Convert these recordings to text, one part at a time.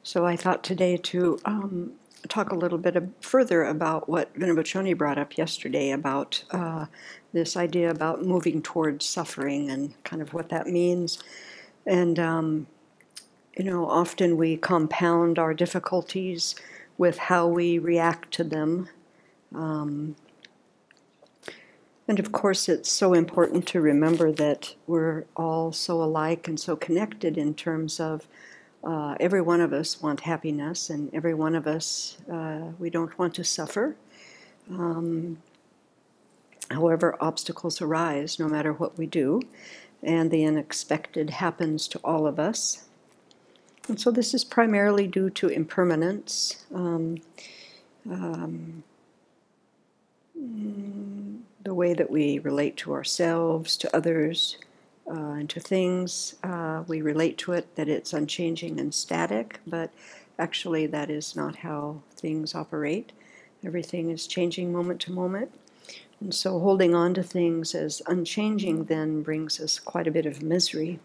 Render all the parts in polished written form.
So I thought today to talk a little bit further about what Vinabachoni brought up yesterday about this idea about moving towards suffering and kind of what that means. And, often we compound our difficulties with how we react to them. And of course, it's so important to remember that we're all so alike and so connected in terms of every one of us want happiness, and every one of us, we don't want to suffer. However, obstacles arise no matter what we do, and the unexpected happens to all of us. And so this is primarily due to impermanence. The way that we relate to ourselves, to others, and to things. We relate to it that it's unchanging and static, but actually that is not how things operate. Everything is changing moment to moment. And so holding on to things as unchanging then brings us quite a bit of misery.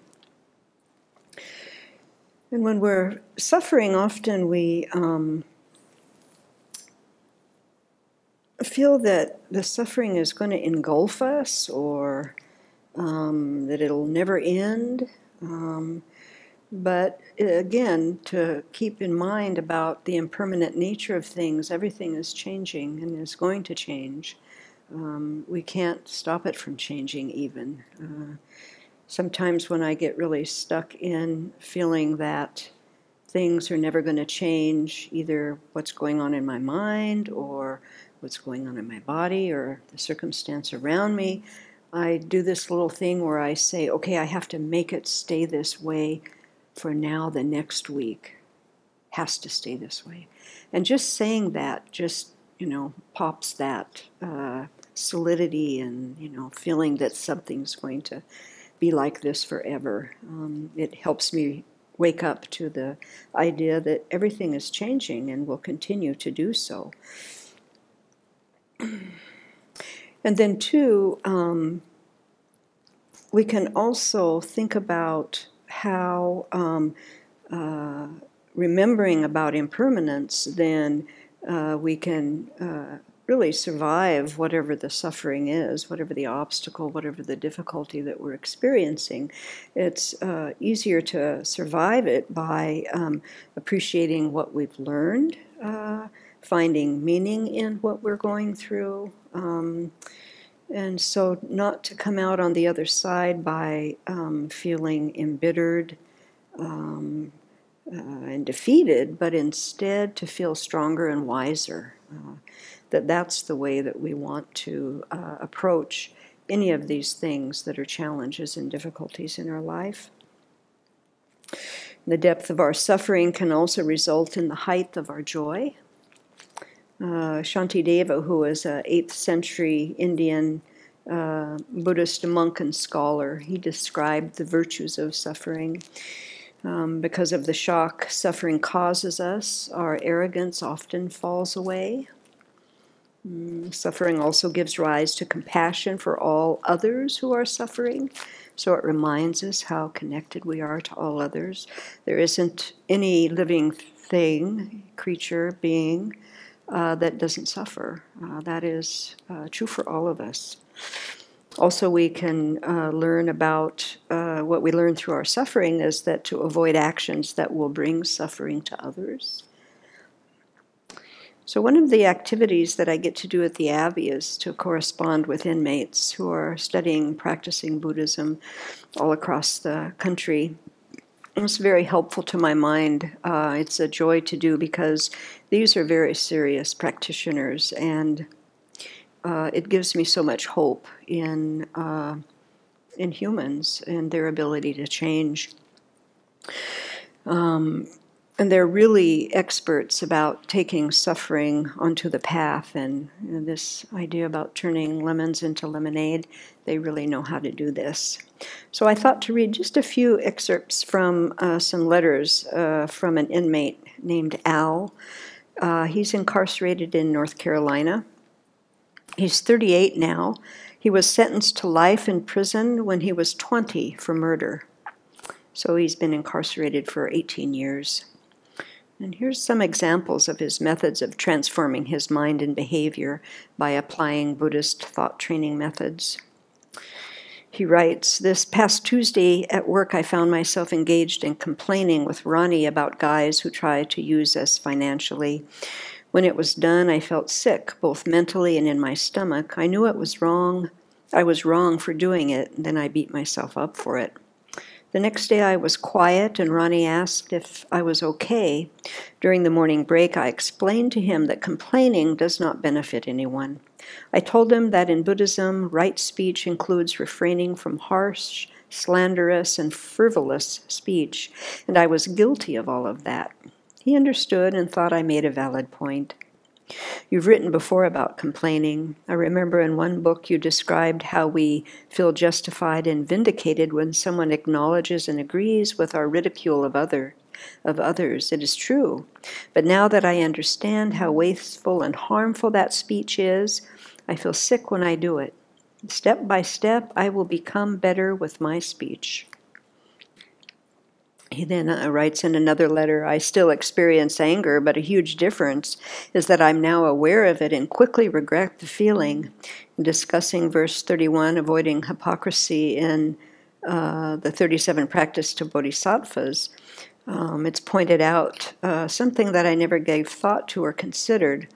And when we're suffering, often we feel that the suffering is going to engulf us, or that it'll never end. But again, to keep in mind about the impermanent nature of things, everything is changing and is going to change. We can't stop it from changing even. Sometimes when I get really stuck in feeling that things are never going to change, either what's going on in my mind or what's going on in my body or the circumstance around me, I do this little thing where I say, okay, I have to make it stay this way for now, the next week. Has to stay this way. And just saying that just, pops that solidity and, feeling that something's going to be like this forever. It helps me wake up to the idea that everything is changing and will continue to do so. And then two, we can also think about how remembering about impermanence, then we can really survive whatever the suffering is, whatever the obstacle, whatever the difficulty that we're experiencing. It's easier to survive it by appreciating what we've learned, finding meaning in what we're going through, and so not to come out on the other side by feeling embittered and defeated, but instead to feel stronger and wiser. That's the way that we want to approach any of these things that are challenges and difficulties in our life. The depth of our suffering can also result in the height of our joy. Shantideva, who was an 8th century Indian Buddhist monk and scholar, he described the virtues of suffering. Because of the shock suffering causes us, our arrogance often falls away. Suffering also gives rise to compassion for all others who are suffering. So it reminds us how connected we are to all others. There isn't any living thing, creature, being, that doesn't suffer. That is true for all of us. Also, we can learn about what we learn through our suffering is that to avoid actions that will bring suffering to others. So one of the activities that I get to do at the Abbey is to correspond with inmates who are studying, practicing Buddhism all across the country. It's very helpful to my mind. It's a joy to do because these are very serious practitioners, and it gives me so much hope in humans and their ability to change. And they're really experts about taking suffering onto the path, and this idea about turning lemons into lemonade, they really know how to do this. So I thought to read just a few excerpts from some letters from an inmate named Al. He's incarcerated in North Carolina. He's 38 now. He was sentenced to life in prison when he was 20 for murder. So he's been incarcerated for 18 years. And here's some examples of his methods of transforming his mind and behavior by applying Buddhist thought training methods. He writes, "This past Tuesday at work I found myself engaged in complaining with Ronnie about guys who try to use us financially. When it was done, I felt sick, both mentally and in my stomach. I knew it was wrong. I was wrong for doing it, and then I beat myself up for it. The next day I was quiet, and Ronnie asked if I was okay. During the morning break, I explained to him that complaining does not benefit anyone. I told him that in Buddhism, right speech includes refraining from harsh, slanderous, and frivolous speech, and I was guilty of all of that. He understood and thought I made a valid point. You've written before about complaining. I remember in one book you described how we feel justified and vindicated when someone acknowledges and agrees with our ridicule of others. It is true. But now that I understand how wasteful and harmful that speech is, I feel sick when I do it. Step by step, I will become better with my speech." He then writes in another letter, "I still experience anger, but a huge difference is that I'm now aware of it and quickly regret the feeling." In discussing verse 31, avoiding hypocrisy in the 37 practice to bodhisattvas, it's pointed out something that I never gave thought to or considered.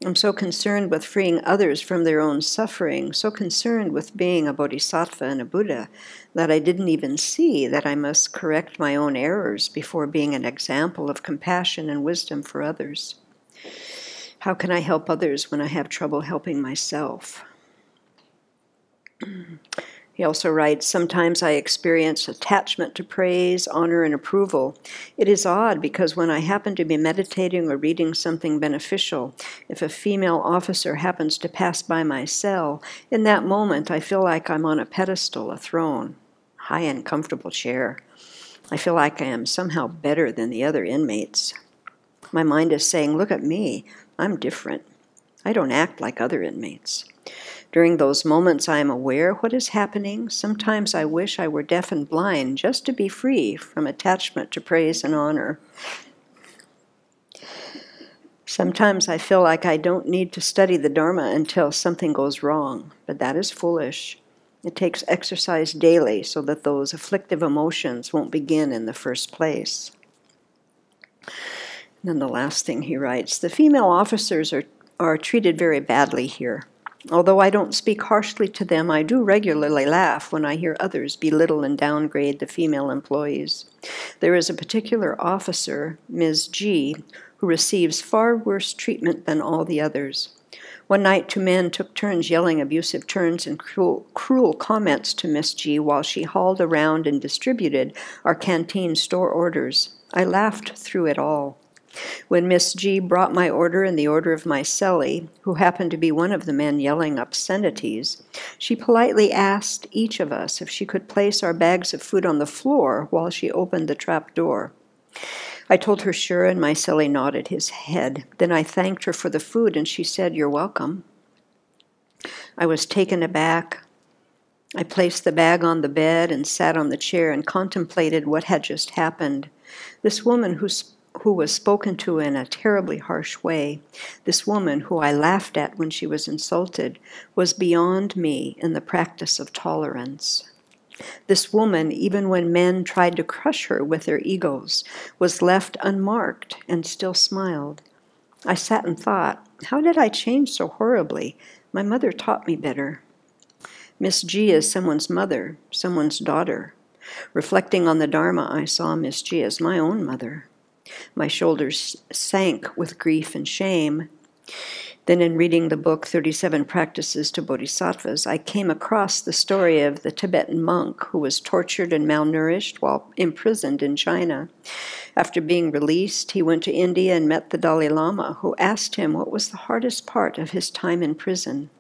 I'm so concerned with freeing others from their own suffering, so concerned with being a bodhisattva and a Buddha, that I didn't even see that I must correct my own errors before being an example of compassion and wisdom for others. How can I help others when I have trouble helping myself? He also writes, "Sometimes I experience attachment to praise, honor, and approval. It is odd because when I happen to be meditating or reading something beneficial, if a female officer happens to pass by my cell, in that moment I feel like I'm on a pedestal, a throne, high and comfortable chair. I feel like I am somehow better than the other inmates. My mind is saying, look at me, I'm different. I don't act like other inmates. During those moments I am aware what is happening. Sometimes I wish I were deaf and blind just to be free from attachment to praise and honor. Sometimes I feel like I don't need to study the Dharma until something goes wrong, but that is foolish. It takes exercise daily so that those afflictive emotions won't begin in the first place." And then the last thing he writes, "The female officers are treated very badly here. Although I don't speak harshly to them, I do regularly laugh when I hear others belittle and downgrade the female employees. There is a particular officer, Ms. G., who receives far worse treatment than all the others. One night, 2 men took turns yelling abusive turns and cruel comments to Miss G while she hauled around and distributed our canteen store orders. I laughed through it all. When Miss G brought my order and the order of my cellie, who happened to be one of the men yelling obscenities, she politely asked each of us if she could place our bags of food on the floor while she opened the trap door. I told her sure, and my cellie nodded his head. Then I thanked her for the food, and she said, 'You're welcome.' I was taken aback. I placed the bag on the bed and sat on the chair and contemplated what had just happened. This woman who was spoken to in a terribly harsh way, this woman who I laughed at when she was insulted, was beyond me in the practice of tolerance. This woman, even when men tried to crush her with their egos, was left unmarked and still smiled. I sat and thought, how did I change so horribly? My mother taught me better. Miss G is someone's mother, someone's daughter. Reflecting on the Dharma, I saw Miss G as my own mother. My shoulders sank with grief and shame. Then in reading the book 37 Practices to Bodhisattvas, I came across the story of the Tibetan monk who was tortured and malnourished while imprisoned in China. After being released, he went to India and met the Dalai Lama, who asked him what was the hardest part of his time in prison.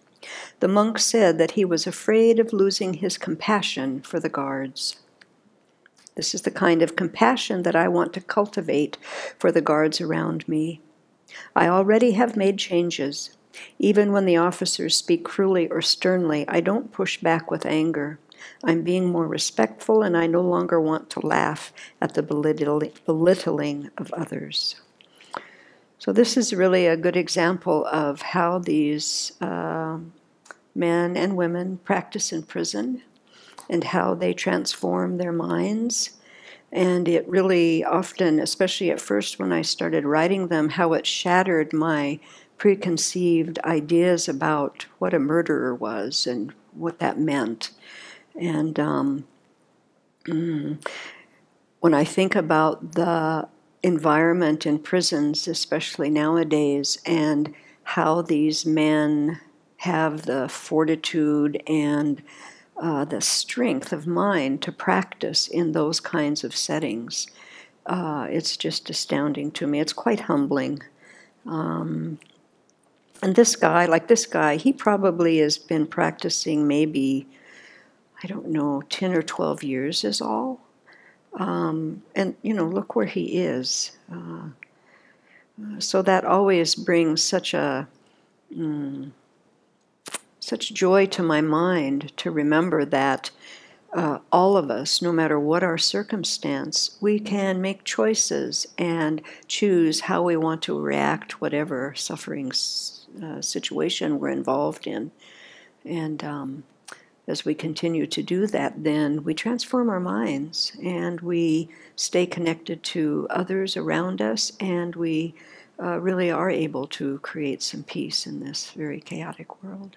The monk said that he was afraid of losing his compassion for the guards. This is the kind of compassion that I want to cultivate for the guards around me. I already have made changes. Even when the officers speak cruelly or sternly, I don't push back with anger. I'm being more respectful, and I no longer want to laugh at the belittling of others. So this is really a good example of how these men and women practice in prison and how they transform their minds. And it really often, especially at first when I started writing them, how it shattered my preconceived ideas about what a murderer was and what that meant. And when I think about the environment in prisons, especially nowadays, and how these men have the fortitude and the strength of mind to practice in those kinds of settings, it's just astounding to me. It's quite humbling. And this guy, he probably has been practicing maybe, I don't know, 10 or 12 years is all. And, look where he is. So that always brings such joy to my mind to remember that all of us, no matter what our circumstance, we can make choices and choose how we want to react, whatever suffering situation we're involved in. And as we continue to do that, then we transform our minds and we stay connected to others around us, and we really are able to create some peace in this very chaotic world.